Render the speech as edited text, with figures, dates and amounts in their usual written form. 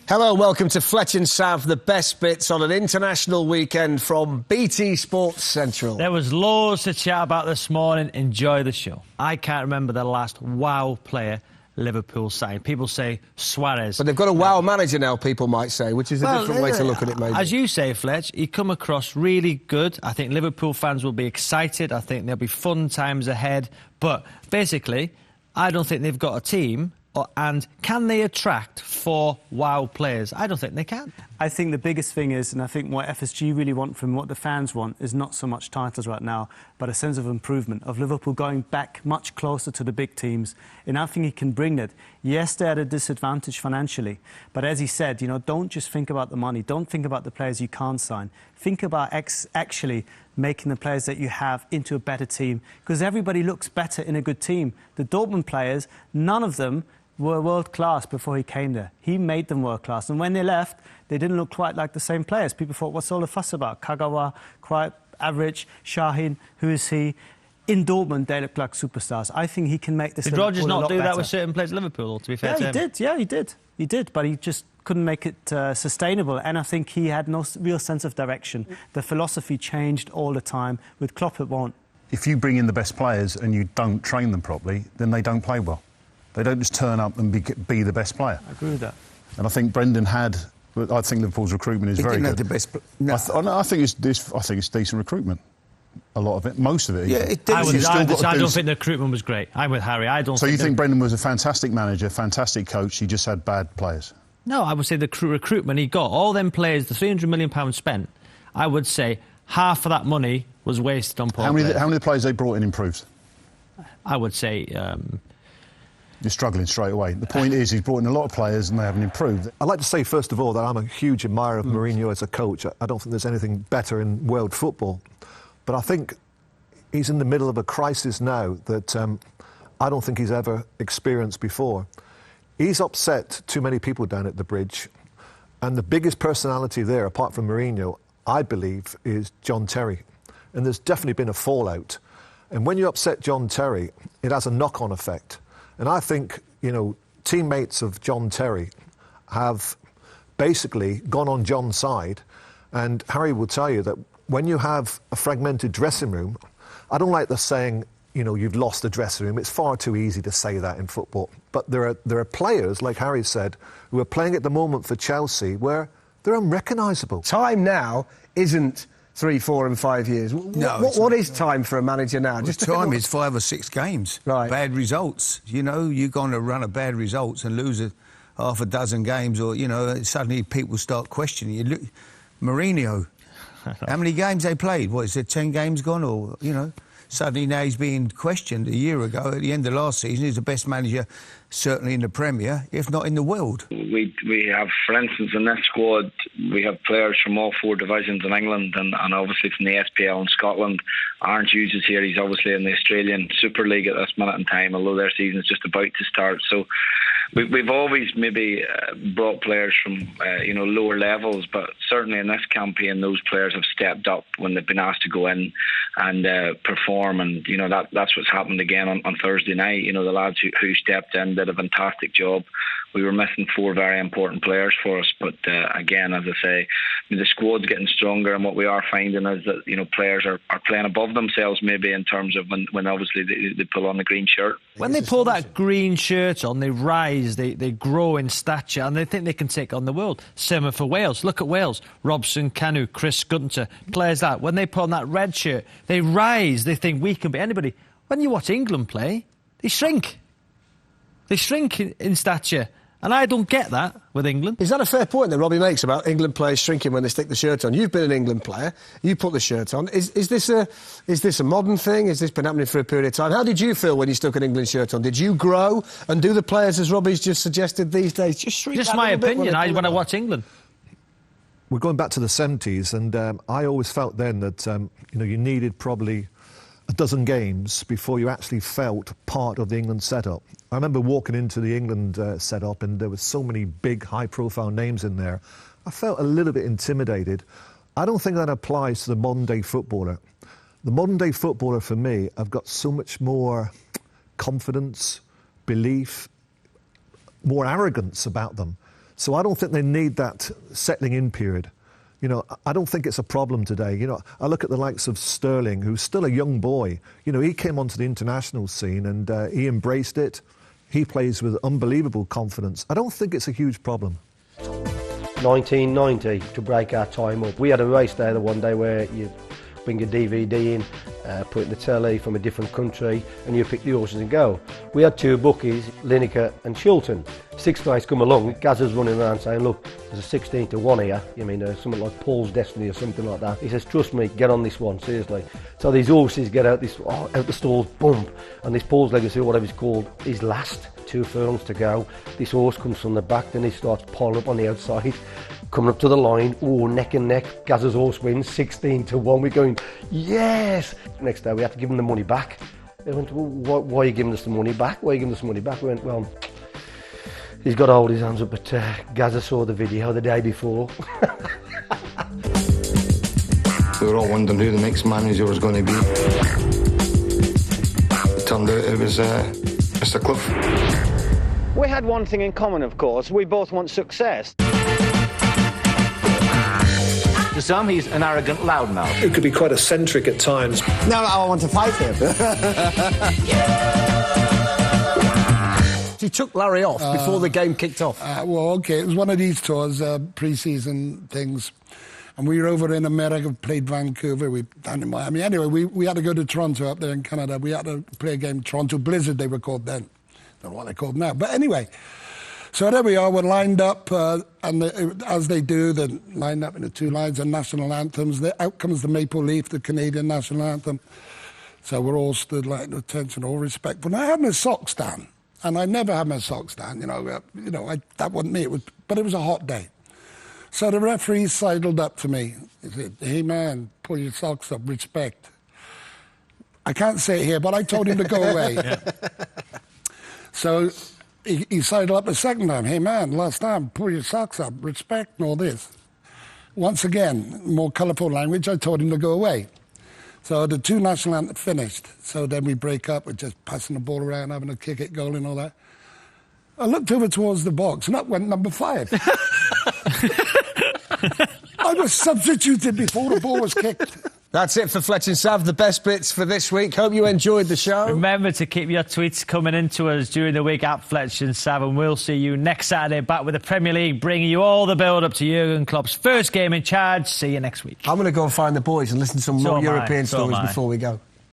Hello, welcome to Fletch and Sav, the best bits on an international weekend from BT Sports Central. There was loads to chat about this morning. Enjoy the show. I can't remember the last wow player Liverpool signed. People say Suarez. But they've got a wow manager now, people might say, which is a different way to look at it, maybe. As you say, Fletch, he come across really good. I think Liverpool fans will be excited. I think there'll be fun times ahead. But basically, I don't think they've got a team. And can they attract 4 wow players? I don't think they can. I think the biggest thing is, and I think what FSG really want from what the fans want, is not so much titles right now, but a sense of improvement, of Liverpool going back much closer to the big teams. And I think he can bring that. Yes, they're at a disadvantage financially, but as he said, you know, don't just think about the money. Don't think about the players you can't sign. Think about actually making the players that you have into a better team, because everybody looks better in a good team. The Dortmund players, none of them were world-class before he came there. He made them world-class. And when they left, they didn't look quite like the same players. People thought, what's all the fuss about? Kagawa, quite average. Shahin, who is he? In Dortmund, they look like superstars. I think he can make this. Did Rodgers not do that with certain players at Liverpool, to be fair to him? He did. Yeah, he did. He did, but he just couldn't make it sustainable. And I think he had no real sense of direction. The philosophy changed all the time. With Klopp, it won't. If you bring in the best players and you don't train them properly, then they don't play well. They don't just turn up and be the best player. I agree with that. And I think Brendan had. I think Liverpool's recruitment is very good. He didn't have the best. No. I think it's decent recruitment. A lot of it, most of it. Yeah, it did. I don't think the recruitment was great. I'm with Harry. So you think Brendan was a fantastic manager, fantastic coach? He just had bad players. No, I would say the recruitment he got, all them players, the £300 million spent. I would say half of that money was wasted on poor players. How many of the players they brought in improved? I would say. You're struggling straight away. The point is he's brought in a lot of players and they haven't improved. I'd like to say, first of all, that I'm a huge admirer of Mourinho as a coach. I don't think there's anything better in world football. But I think he's in the middle of a crisis now that I don't think he's ever experienced before. He's upset too many people down at the Bridge. And the biggest personality there, apart from Mourinho, I believe, is John Terry. And there's definitely been a fallout. And when you upset John Terry, it has a knock-on effect. And I think, you know, teammates of John Terry have basically gone on John's side. And Harry will tell you that when you have a fragmented dressing room, I don't like the saying, you know, you've lost the dressing room. It's far too easy to say that in football. But there are players, like Harry said, who are playing at the moment for Chelsea where they're unrecognisable. Time now isn't 3, 4 and 5 years. No, what is time for a manager now? Just time is 5 or 6 games. Right. Bad results. You know, you're going to run a bad results and lose half a dozen games, or, you know, suddenly people start questioning you. Look, Mourinho, how many games they played? What, is it 10 games gone? Or, you know, suddenly now he's being questioned. A year ago, at the end of last season, he's the best manager, certainly in the Premier, if not in the world. We have, for instance, in this squad, we have players from all 4 divisions in England and obviously from the SPL in Scotland. Aaron Hughes is here. He's obviously in the Australian Super League at this minute in time, although their season is just about to start. So we've always maybe brought players from lower levels, but certainly in this campaign, those players have stepped up when they've been asked to go in and perform. And you know that's what's happened again on Thursday night. You know, the lads who stepped in did a fantastic job. We were missing 4 very important players for us, but again, as I say, the squad's getting stronger, and what we are finding is that, you know, players are playing above themselves maybe in terms of when obviously they pull on the green shirt. When they pull that green shirt on, they rise, they grow in stature, and they think they can take on the world. Similar for Wales. Look at Wales. Robson, Canu, Chris Gunter, players that. When they put on that red shirt, they rise, they think we can be anybody. When you watch England play, they shrink. They shrink in stature. And I don't get that with England. Is that a fair point that Robbie makes about England players shrinking when they stick the shirt on? You've been an England player. You put the shirt on. Is this a modern thing? Has this been happening for a period of time? How did you feel when you stuck an England shirt on? Did you grow? And do the players, as Robbie's just suggested these days, just shrink? Just my opinion. When I watch England. We're going back to the 70s, and I always felt then that you needed probably a dozen games before you actually felt part of the England setup. I remember walking into the England setup and there were so many big, high-profile names in there. I felt a little bit intimidated. I don't think that applies to the modern-day footballer. The modern-day footballer, for me, have got so much more confidence, belief, more arrogance about them. So I don't think they need that settling in period. You know, I don't think it's a problem today. You know, I look at the likes of Sterling, who's still a young boy. You know, he came onto the international scene and he embraced it. He plays with unbelievable confidence. I don't think it's a huge problem. 1990 to break our time up. We had a race there the one day where you bring your DVD in, put it in the telly from a different country, and you pick the horses and go. We had 2 bookies, Lineker and Shilton. 6th race come along, Gazza's running around saying, look, there's a 16 to 1 here. You mean, something like Paul's Destiny or something like that. He says, trust me, get on this one, seriously. So these horses get out the stalls, bump, and this Paul's Legacy, or whatever it's called, is last. 2 furlongs to go. This horse comes from the back, then he starts piling up on the outside, coming up to the line, neck and neck. Gazza's horse wins 16 to 1. We're going, yes! Next day we had to give him the money back. They went, well, why are you giving us the money back? Why are you giving us the money back? We went, well, he's got to hold his hands up, but Gazza saw the video the day before. We were all wondering who the next manager was going to be. It turned out it was Mr. Clough. We had one thing in common, of course. We both want success. To some, he's an arrogant loudmouth. Who could be quite eccentric at times. No, I want to fight him. He took Larry off before the game kicked off. Well, OK, it was one of these tours, pre-season things. And we were over in America, played Vancouver, we down in Miami. Anyway, we had to go to Toronto up there in Canada. We had to play a game, Toronto Blizzard, they were called then. Don't know what they're called now. But anyway, so there we are, we're lined up, as they do, they're lined up in the 2 lines of national anthems. Out comes the Maple Leaf, the Canadian national anthem. So we're all stood like, attention, all respectful. And I had my socks down, and I never had my socks down, that wasn't me, but it was a hot day. So the referee sidled up to me. He said, hey, man, pull your socks up, respect. I can't say it here, but I told him to go away. Yeah. So he sidled up a second time. Hey, man, last time, pull your socks up, respect and all this. Once again, more colourful language, I told him to go away. So the 2 national anthems finished. So then we break up, we're just passing the ball around, having a kick at goal and all that. I looked over towards the box, and up went number 5. I was substituted before the ball was kicked. That's it for Fletch and Sav, the best bits for this week. Hope you enjoyed the show. Remember to keep your tweets coming into us during the week at Fletch and Sav, and we'll see you next Saturday back with the Premier League, bringing you all the build-up to Jurgen Klopp's first game in charge. See you next week. I'm going to go and find the boys and listen to some more European stories before we go.